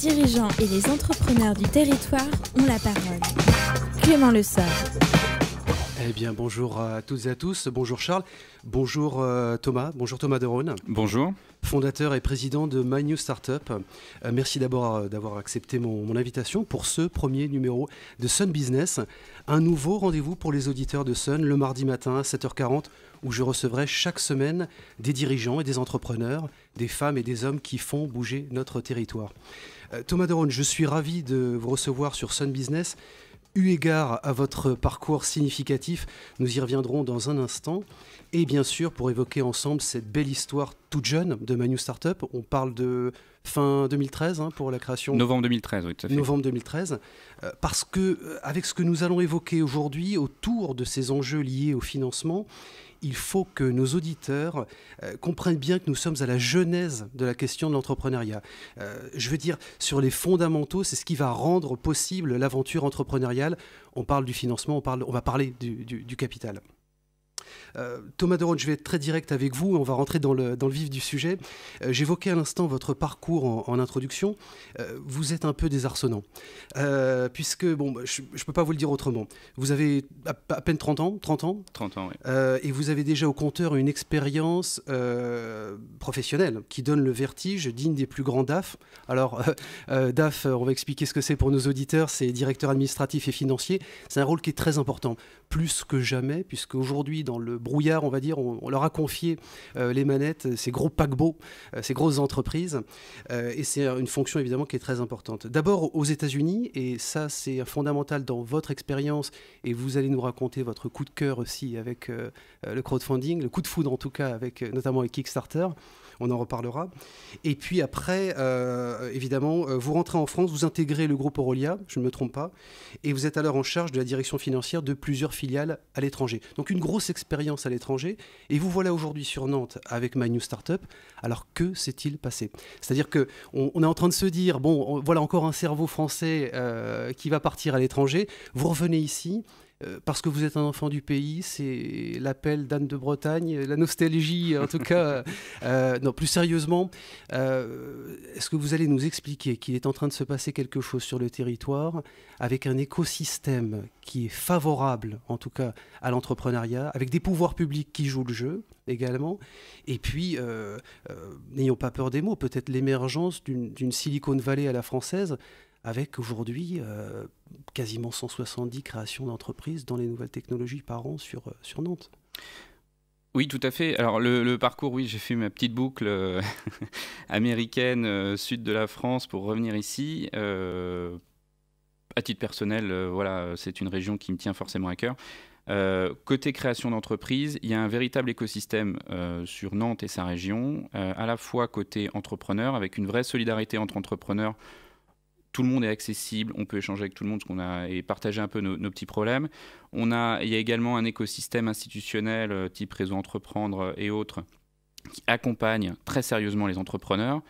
dirigeants et les entrepreneurs du territoire ont la parole. Clément Lessard. Eh bien, bonjour à toutes et à tous. Bonjour Charles. Bonjour Thomas. Bonjour Thomas Deronne. Bonjour. Fondateur et président de My New Startup. Merci d'abord d'avoir accepté mon invitation pour ce premier numéro de Sun Business. Un nouveau rendez-vous pour les auditeurs de Sun le mardi matin à 7h40 où je recevrai chaque semaine des dirigeants et des entrepreneurs, des femmes et des hommes qui font bouger notre territoire. Thomas Deronne, je suis ravi de vous recevoir sur Sun Business. Eu égard à votre parcours significatif, nous y reviendrons dans un instant. Et bien sûr, pour évoquer ensemble cette belle histoire toute jeune de My New Startup, on parle de fin 2013 pour la création... Novembre 2013, oui, tout à fait. Novembre 2013. Parce que, avec ce que nous allons évoquer aujourd'hui autour de ces enjeux liés au financement, il faut que nos auditeurs comprennent bien que nous sommes à la genèse de la question de l'entrepreneuriat. Je veux dire, sur les fondamentaux, c'est ce qui va rendre possible l'aventure entrepreneuriale. On parle du financement, on va parler du capital. Thomas Deronne, je vais être très direct avec vous, on va rentrer dans le vif du sujet. J'évoquais à l'instant votre parcours en introduction. Vous êtes un peu désarçonnant, puisque, bon, je ne peux pas vous le dire autrement. Vous avez à peine 30 ans. 30 ans, oui. Et vous avez déjà au compteur une expérience professionnelle qui donne le vertige digne des plus grands DAF. Alors, DAF, on va expliquer ce que c'est pour nos auditeurs, c'est directeur administratif et financier. C'est un rôle qui est très important, plus que jamais, puisque aujourd'hui, dans le brouillard, on va dire, on leur a confié les manettes, ces gros paquebots, ces grosses entreprises, et c'est une fonction évidemment qui est très importante. D'abord aux États-Unis, et ça c'est fondamental dans votre expérience, et vous allez nous raconter votre coup de cœur aussi avec le crowdfunding, le coup de foudre en tout cas, notamment avec Kickstarter. On en reparlera. Et puis après, évidemment, vous rentrez en France, vous intégrez le groupe Aurelia, je ne me trompe pas, et vous êtes alors en charge de la direction financière de plusieurs filiales à l'étranger. Donc une grosse expérience à l'étranger. Et vous voilà aujourd'hui sur Nantes avec My New Startup. Alors que s'est-il passé ? C'est-à-dire qu'on est en train de se dire, bon, voilà encore un cerveau français qui va partir à l'étranger. Vous revenez ici. Parce que vous êtes un enfant du pays, c'est l'appel d'Anne de Bretagne, la nostalgie en tout cas. Non, plus sérieusement, est-ce que vous allez nous expliquer qu'il est en train de se passer quelque chose sur le territoire avec un écosystème qui est favorable en tout cas à l'entrepreneuriat, avec des pouvoirs publics qui jouent le jeu également, et puis n'ayons pas peur des mots, peut-être l'émergence d'une Silicon Valley à la française, avec aujourd'hui quasiment 170 créations d'entreprises dans les nouvelles technologies par an sur Nantes. Oui, tout à fait. Alors le parcours, oui, j'ai fait ma petite boucle américaine, sud de la France, pour revenir ici. À titre personnel, voilà, c'est une région qui me tient forcément à cœur. Côté création d'entreprise, il y a un véritable écosystème sur Nantes et sa région, à la fois côté entrepreneur, avec une vraie solidarité entre entrepreneurs. Tout le monde est accessible, on peut échanger avec tout le monde et partager un peu nos petits problèmes. Il y a également un écosystème institutionnel type Réseau Entreprendre et autres qui accompagne très sérieusement les entrepreneurs.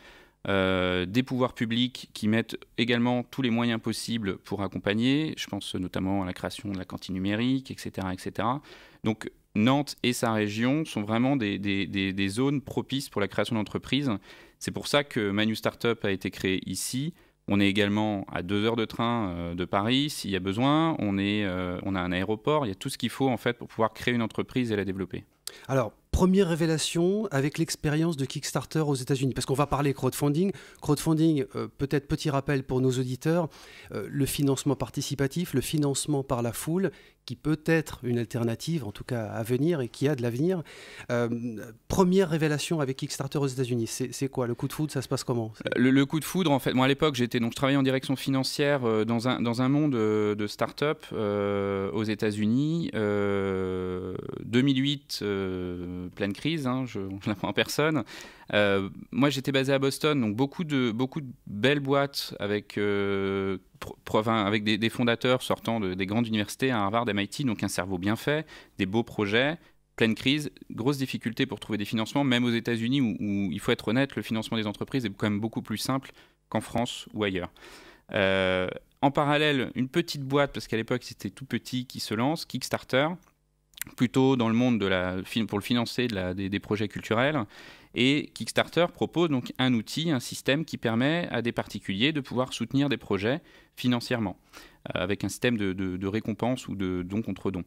Des pouvoirs publics qui mettent également tous les moyens possibles pour accompagner. Je pense notamment à la création de la cantine numérique, etc. etc. Donc Nantes et sa région sont vraiment des zones propices pour la création d'entreprises. C'est pour ça que My New Startup a été créé ici. On est également à 2 heures de train de Paris, s'il y a besoin. On a un aéroport. Il y a tout ce qu'il faut en fait pour pouvoir créer une entreprise et la développer. Alors, première révélation avec l'expérience de Kickstarter aux États-Unis, parce qu'on va parler crowdfunding. Crowdfunding, peut-être petit rappel pour nos auditeurs, le financement participatif, le financement par la foule, qui peut être une alternative, en tout cas à venir, et qui a de l'avenir. Première révélation avec Kickstarter aux États-Unis, c'est quoi le coup de foudre? Ça se passe comment? Le coup de foudre, en fait, moi à l'époque, je travaillais en direction financière dans un monde de start-up aux États-Unis. 2008, pleine crise, je l'apprends en personne. Moi, j'étais basé à Boston, donc beaucoup de belles boîtes avec des fondateurs sortant des grandes universités, à Harvard, MIT, donc un cerveau bien fait, des beaux projets, pleine crise, grosse difficulté pour trouver des financements, même aux États-Unis où il faut être honnête, le financement des entreprises est quand même beaucoup plus simple qu'en France ou ailleurs. En parallèle, une petite boîte, parce qu'à l'époque c'était tout petit, qui se lance, Kickstarter, plutôt dans le monde pour le financer des projets culturels. Et Kickstarter propose donc un outil, un système qui permet à des particuliers de pouvoir soutenir des projets financièrement, avec un système de récompense ou de don contre don.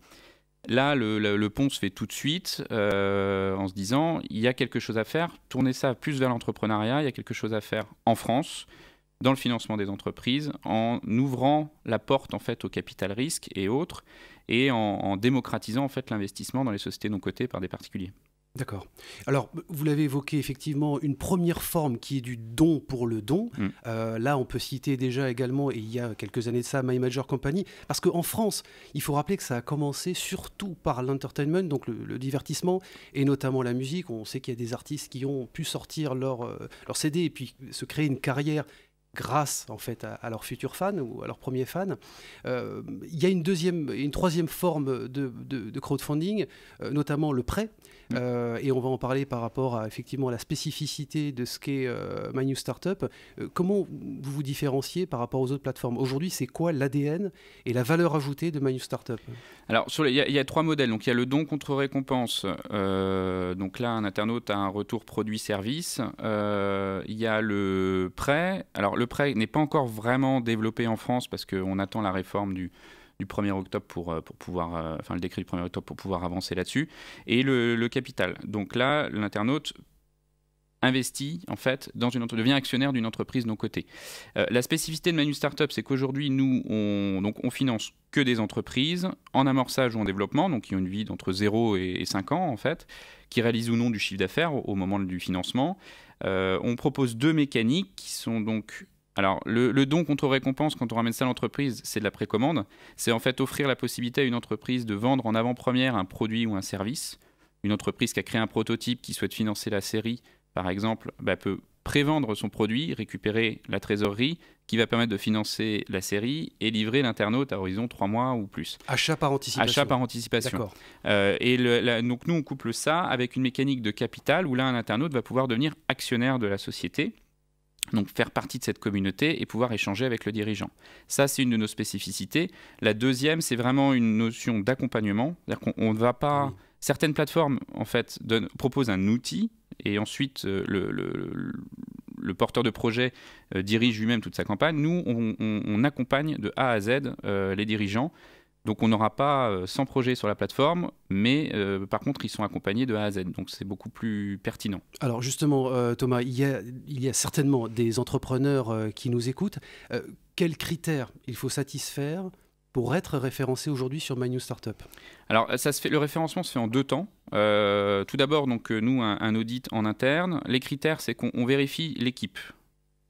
Là, le pont se fait tout de suite en se disant, il y a quelque chose à faire, tourner ça plus vers l'entrepreneuriat, il y a quelque chose à faire en France, dans le financement des entreprises, en ouvrant la porte en fait, au capital risque et autres, et en démocratisant en fait, l'investissement dans les sociétés non cotées par des particuliers. D'accord. Alors, vous l'avez évoqué, effectivement, une première forme qui est du don pour le don. Là, on peut citer déjà également, et il y a quelques années de ça, My Major Company, parce qu'en France, il faut rappeler que ça a commencé surtout par l'entertainment, donc le divertissement, et notamment la musique. On sait qu'il y a des artistes qui ont pu sortir leur CD et puis se créer une carrière grâce en fait à leurs futurs fans ou à leurs premiers fans. Il y a une troisième forme de crowdfunding, notamment le prêt. Et on va en parler par rapport à effectivement la spécificité de ce qu'est My New Startup. Comment vous vous différenciez par rapport aux autres plateformes? Aujourd'hui, c'est quoi l'ADN et la valeur ajoutée de My New Startup? Alors, il y a 3 modèles. Donc, il y a le don contre récompense. Donc là, un internaute a un retour produit-service. Il y a le prêt. Alors, le prêt n'est pas encore vraiment développé en France parce qu'on attend la réforme du 1er octobre pour pouvoir, le décret du 1er octobre pour pouvoir avancer là-dessus, et le capital. Donc là, l'internaute investit en fait devient actionnaire d'une entreprise non cotée. La spécificité de My New Startup, c'est qu'aujourd'hui, nous, on finance que des entreprises en amorçage ou en développement, donc qui ont une vie d'entre 0 et 5 ans en fait, qui réalisent ou non du chiffre d'affaires au moment du financement. On propose 2 mécaniques qui sont donc... Alors, le don contre récompense, quand on ramène ça à l'entreprise, c'est de la précommande. C'est en fait offrir la possibilité à une entreprise de vendre en avant-première un produit ou un service. Une entreprise qui a créé un prototype, qui souhaite financer la série, par exemple, peut prévendre son produit, récupérer la trésorerie, qui va permettre de financer la série et livrer l'internaute à horizon 3 mois ou plus. Achat par anticipation. Achat par anticipation. D'accord. Donc nous, on couple ça avec une mécanique de capital où là, un internaute va pouvoir devenir actionnaire de la société. Donc faire partie de cette communauté et pouvoir échanger avec le dirigeant. Ça, c'est une de nos spécificités. La deuxième, c'est vraiment une notion d'accompagnement. C'est-à-dire qu'on ne va pas... Oui. Certaines plateformes, en fait, proposent un outil et ensuite le porteur de projet dirige lui-même toute sa campagne. Nous, on accompagne de A à Z les dirigeants. Donc on n'aura pas 100 projets sur la plateforme, mais par contre ils sont accompagnés de A à Z, donc c'est beaucoup plus pertinent. Alors justement Thomas, il y a certainement des entrepreneurs qui nous écoutent. Quels critères il faut satisfaire pour être référencé aujourd'hui sur My New Startup? Alors le référencement se fait en 2 temps. Tout d'abord, donc, nous, un audit en interne. Les critères, c'est qu'on vérifie l'équipe.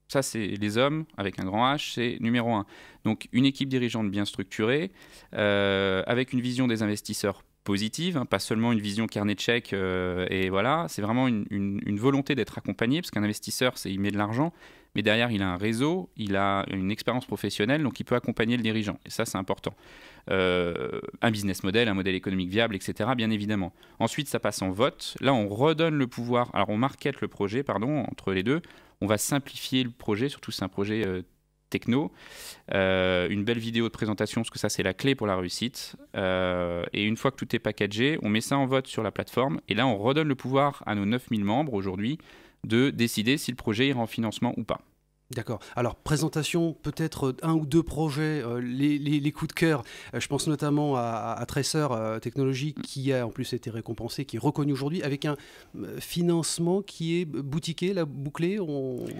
Ça, c'est les hommes, avec un grand H, c'est numéro 1. Donc, une équipe dirigeante bien structurée, avec une vision des investisseurs positive, pas seulement une vision carnet de chèques, et voilà. C'est vraiment une volonté d'être accompagné, parce qu'un investisseur, il met de l'argent, mais derrière, il a un réseau, il a une expérience professionnelle, donc il peut accompagner le dirigeant. Et ça, c'est important. Un business model, un modèle économique viable, etc., bien évidemment. Ensuite, ça passe en vote. Là, on redonne le pouvoir. Alors, on market le projet, entre les deux. On va simplifier le projet, surtout c'est un projet techno. Une belle vidéo de présentation, parce que ça, c'est la clé pour la réussite. Et une fois que tout est packagé, on met ça en vote sur la plateforme. Et là, on redonne le pouvoir à nos 9000 membres aujourd'hui de décider si le projet ira en financement ou pas. D'accord. Alors, présentation, peut-être 1 ou 2 projets, les coups de cœur. Je pense notamment à Tracer Technologies, qui a en plus été récompensé, qui est reconnu aujourd'hui, avec un financement qui est boutiqué, là, bouclé.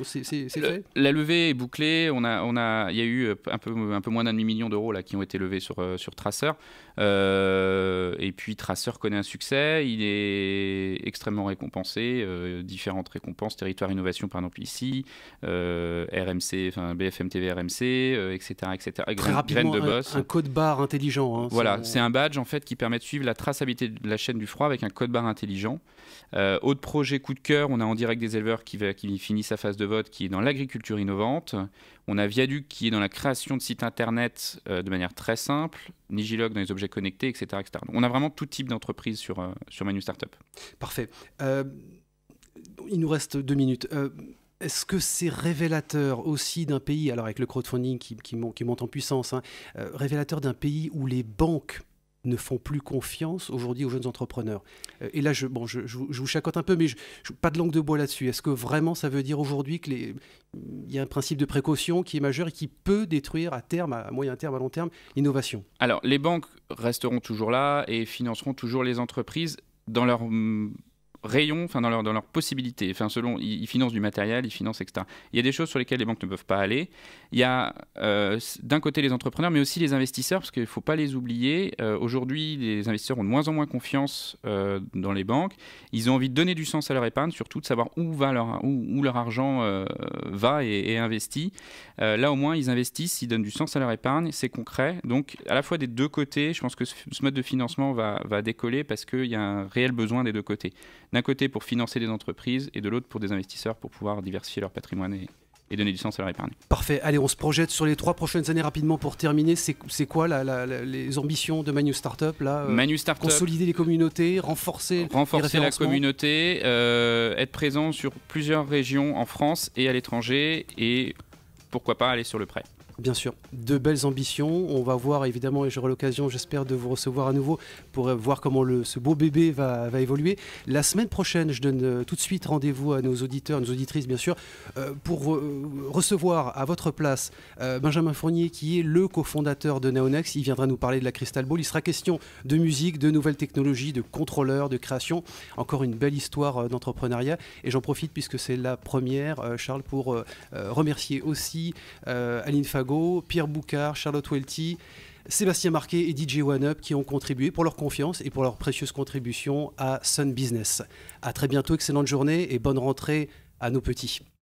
C'est fait. La levée est bouclée. Il y a eu un peu moins d'1,5 million d'euros là, qui ont été levés sur Tracer. Et puis, Tracer connaît un succès. Il est extrêmement récompensé. Différentes récompenses, Territoire Innovation, par exemple, ici. RMC, BFM TV RMC, etc. Très rapidement, de boss. Un code barre intelligent. Voilà, c'est un badge en fait qui permet de suivre la traçabilité de la chaîne du froid avec un code barre intelligent. Autre projet coup de cœur, on a En Direct des éleveurs qui finit sa phase de vote, qui est dans l'agriculture innovante. On a Viaduc qui est dans la création de sites internet de manière très simple, Nigilog dans les objets connectés, etc. Donc, on a vraiment tout type d'entreprise sur My New Startup. Parfait. Il nous reste 2 minutes. Est-ce que c'est révélateur aussi d'un pays, alors avec le crowdfunding qui monte en puissance, révélateur d'un pays où les banques ne font plus confiance aujourd'hui aux jeunes entrepreneurs. Et là, je vous chacote un peu, mais pas de langue de bois là-dessus. Est-ce que vraiment ça veut dire aujourd'hui qu'il y a un principe de précaution qui est majeur et qui peut détruire à terme, à moyen terme, à long terme, l'innovation? Alors, les banques resteront toujours là et financeront toujours les entreprises dans leur rayon, enfin dans leurs possibilités. Enfin, selon, ils financent du matériel, ils financent, etc. Il y a des choses sur lesquelles les banques ne peuvent pas aller. Il y a d'un côté les entrepreneurs, mais aussi les investisseurs, parce qu'il ne faut pas les oublier. Aujourd'hui, les investisseurs ont de moins en moins confiance dans les banques. Ils ont envie de donner du sens à leur épargne, surtout de savoir où leur argent va et est investi. Là, au moins, ils investissent, ils donnent du sens à leur épargne, c'est concret. Donc, à la fois des deux côtés, je pense que ce mode de financement va décoller parce qu'il y a un réel besoin des deux côtés. D'un côté pour financer des entreprises et de l'autre pour des investisseurs pour pouvoir diversifier leur patrimoine et donner du sens à leur épargne. Parfait. Allez, on se projette sur les 3 prochaines années rapidement pour terminer. C'est quoi les ambitions de Manu Startup là, Manu Startup, consolider les communautés, renforcer la communauté, être présent sur plusieurs régions en France et à l'étranger et pourquoi pas aller sur le prêt. Bien sûr, de belles ambitions. On va voir évidemment, et j'aurai l'occasion, j'espère, de vous recevoir à nouveau pour voir comment ce beau bébé va évoluer. La semaine prochaine, je donne tout de suite rendez-vous à nos auditeurs, nos auditrices bien sûr, pour recevoir à votre place Benjamin Fournier, qui est le cofondateur de Neonex. Il viendra nous parler de la Crystal Ball. Il sera question de musique, de nouvelles technologies, de contrôleurs, de création. Encore une belle histoire d'entrepreneuriat. Et j'en profite, puisque c'est la première, Charles, pour remercier aussi Aline Fagot, Pierre Boucard, Charlotte Welty, Sébastien Marquet et DJ One Up qui ont contribué pour leur confiance et pour leur précieuse contribution à Sun Business. À très bientôt, excellente journée et bonne rentrée à nos petits.